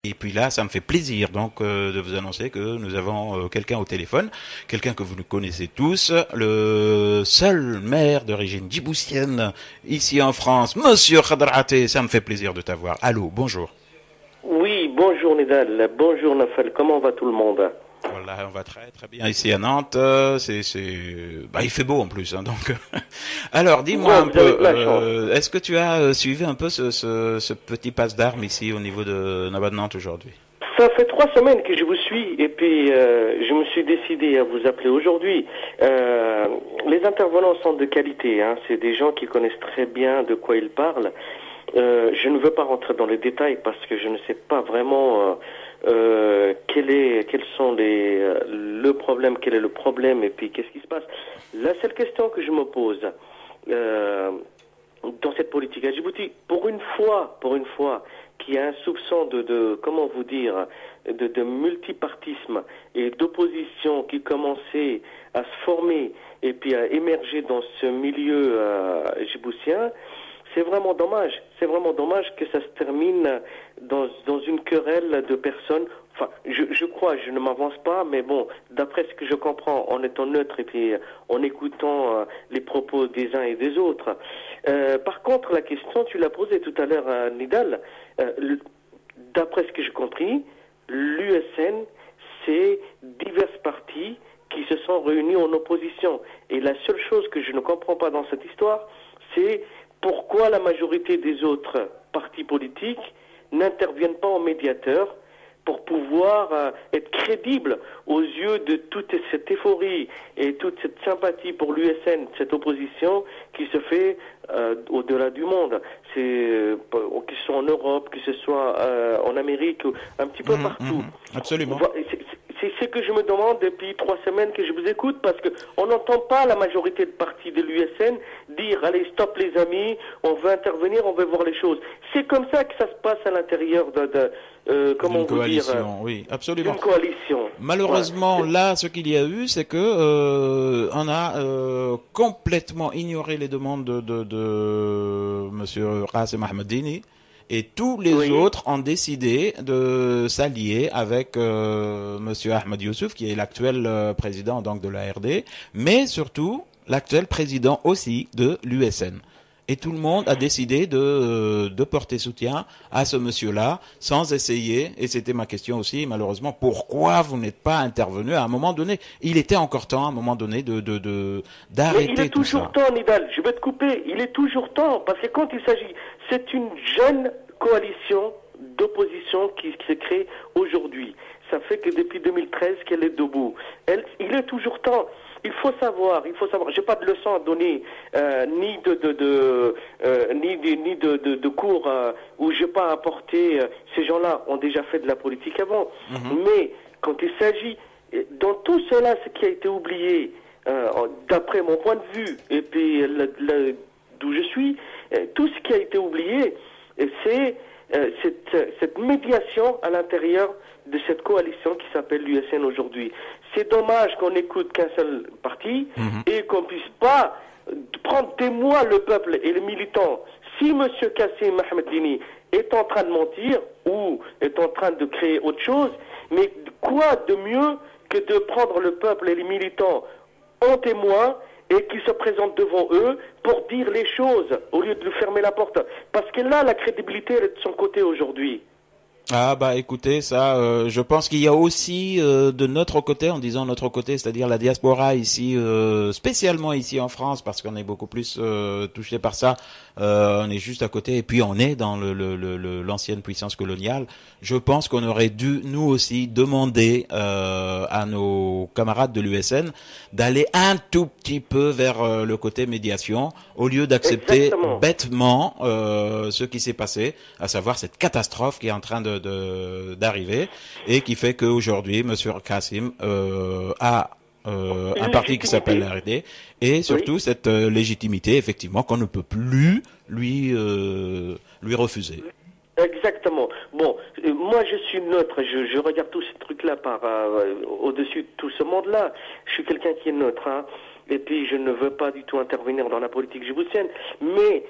Et puis là, ça me fait plaisir donc de vous annoncer que nous avons quelqu'un au téléphone, quelqu'un que vous connaissez tous, le seul maire d'origine djiboutienne ici en France, Monsieur Khadraté. Ça me fait plaisir de t'avoir. Allô, bonjour. Oui, bonjour Nidal, bonjour Nafal, comment va tout le monde? Voilà, on va très très bien ici à Nantes. Bah, il fait beau en plus, hein, donc. Alors, dis-moi Bon, un vous avez peu, de la chance. est-ce que tu as suivi un peu ce petit passe d'armes ici au niveau de Nabat de Nantes aujourd'hui? Ça fait 3 semaines que je vous suis et puis je me suis décidé à vous appeler aujourd'hui. Euh, les intervenants sont de qualité, hein, c'est des gens qui connaissent très bien de quoi ils parlent. Je ne veux pas rentrer dans les détails parce que je ne sais pas vraiment quels sont le problème, quel est le problème et puis qu'est-ce qui se passe. La seule question que je me pose euh, dans cette politique à Djibouti, pour une fois, qu'il y a un soupçon comment vous dire, de multipartisme et d'opposition qui commençait à se former et puis à émerger dans ce milieu djiboutien, c'est vraiment dommage. C'est vraiment dommage que ça se termine dans une querelle de personnes. Enfin, je crois, je ne m'avance pas, mais bon, d'après ce que je comprends, en étant neutre et puis en écoutant les propos des uns et des autres. Par contre, la question, tu l'as posée tout à l'heure à Nidal. D'après ce que j'ai compris, l'USN, c'est diverses partis qui se sont réunis en opposition. Et la seule chose que je ne comprends pas dans cette histoire, c'est pourquoi la majorité des autres partis politiques n'interviennent pas en médiateur pour pouvoir être crédibles aux yeux de toute cette euphorie et toute cette sympathie pour l'USN, cette opposition qui se fait au-delà du monde. C'est que ce soit en Europe, que ce soit en Amérique, un petit peu partout. Absolument. C'est ce que je me demande depuis 3 semaines que je vous écoute, parce que on n'entend pas la majorité de partis de l'USN dire allez stop les amis, on veut intervenir, on veut voir les choses. C'est comme ça que ça se passe à l'intérieur comment D'une vous dire, coalition, oui, absolument. d'une coalition. Ouais. Malheureusement, là, ce qu'il y a eu, c'est que on a complètement ignoré les demandes de Monsieur Qasem Ahmadini, et tous les Oui. autres ont décidé de s'allier avec Monsieur Ahmed Youssouf, qui est l'actuel président donc de la RD, mais surtout l'actuel président aussi de l'USN. Et tout le monde a décidé de porter soutien à ce monsieur-là, sans essayer, et c'était ma question aussi, malheureusement, pourquoi vous n'êtes pas intervenu à un moment donné? Il était encore temps, à un moment donné, Mais il d'arrêter est tout toujours ça. temps, Nidal, je vais te couper, il est toujours temps, parce que quand il s'agit, c'est une jeune coalition d'opposition qui se crée aujourd'hui. Ça fait que depuis 2013 qu'elle est debout. Il est toujours temps. Il faut savoir. J'ai pas de leçon à donner, ni de cours où j'ai pas apporté. Ces gens-là ont déjà fait de la politique avant. Mhm. Mais quand il s'agit, dans tout cela, ce qui a été oublié, d'après mon point de vue, et puis d'où je suis, tout ce qui a été oublié, c'est cette médiation à l'intérieur de cette coalition qui s'appelle l'USN aujourd'hui. C'est dommage qu'on n'écoute qu'un seul parti Mhm. et qu'on puisse pas prendre témoin le peuple et les militants. Si M. Kassim Ahmedini est en train de mentir ou est en train de créer autre chose, mais quoi de mieux que de prendre le peuple et les militants en témoin et qu'ils se présentent devant eux pour dire les choses au lieu de lui fermer la porte. Parce que là, la crédibilité elle est de son côté aujourd'hui. Ah bah écoutez, ça, je pense qu'il y a aussi de notre côté, en disant notre côté, c'est-à-dire la diaspora ici, spécialement ici en France, parce qu'on est beaucoup plus touché par ça. On est juste à côté, et puis on est dans l'ancienne puissance coloniale. Je pense qu'on aurait dû nous aussi demander à nos camarades de l'USN d'aller un tout petit peu vers le côté médiation, au lieu d'accepter Exactement. bêtement ce qui s'est passé, à savoir cette catastrophe qui est en train d'arriver, et qui fait qu'aujourd'hui, Monsieur Kassim a un Une parti qui s'appelle légitimité. RD, et Oui. surtout cette légitimité, effectivement, qu'on ne peut plus lui refuser. Exactement. Bon, moi je suis neutre, je regarde tous ces trucs-là par au-dessus de tout ce monde-là. Je suis quelqu'un qui est neutre, hein. Et puis je ne veux pas du tout intervenir dans la politique djiboutienne. Mais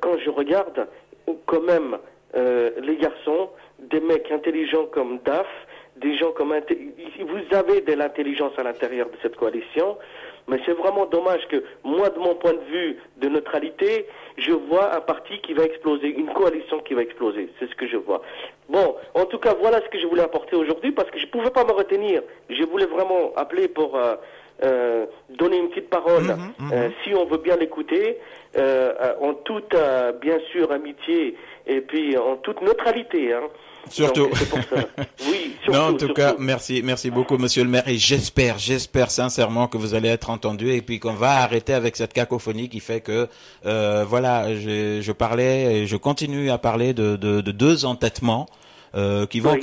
quand je regarde, quand même, les garçons des mecs intelligents comme DAF, des gens comme vous avez de l'intelligence à l'intérieur de cette coalition, mais c'est vraiment dommage que moi, de mon point de vue de neutralité, je vois un parti qui va exploser, une coalition qui va exploser. C'est ce que je vois. Bon, en tout cas, voilà ce que je voulais apporter aujourd'hui parce que je pouvais pas me retenir. Je voulais vraiment appeler pour donner une petite parole, si on veut bien l'écouter, en toute, bien sûr, amitié et puis en toute neutralité, hein. Surtout. Donc, c'est pour ça. Oui, surtout. Non, en tout cas, merci beaucoup, monsieur le maire, et j'espère sincèrement que vous allez être entendu et puis qu'on va arrêter avec cette cacophonie qui fait que, voilà, je parlais et je continue à parler de deux entêtements. Qui vont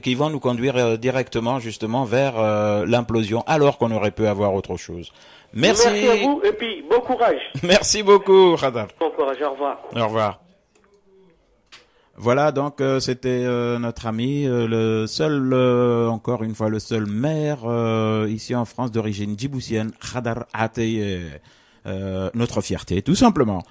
qui vont nous conduire directement justement vers l'implosion, alors qu'on aurait pu avoir autre chose. Merci à vous et puis bon courage. Merci beaucoup, Khadar. Bon courage, au revoir. Au revoir. Voilà, donc c'était notre ami, le seul, encore une fois, le seul maire ici en France d'origine djiboutienne, Khadar Ateye, notre fierté, tout simplement.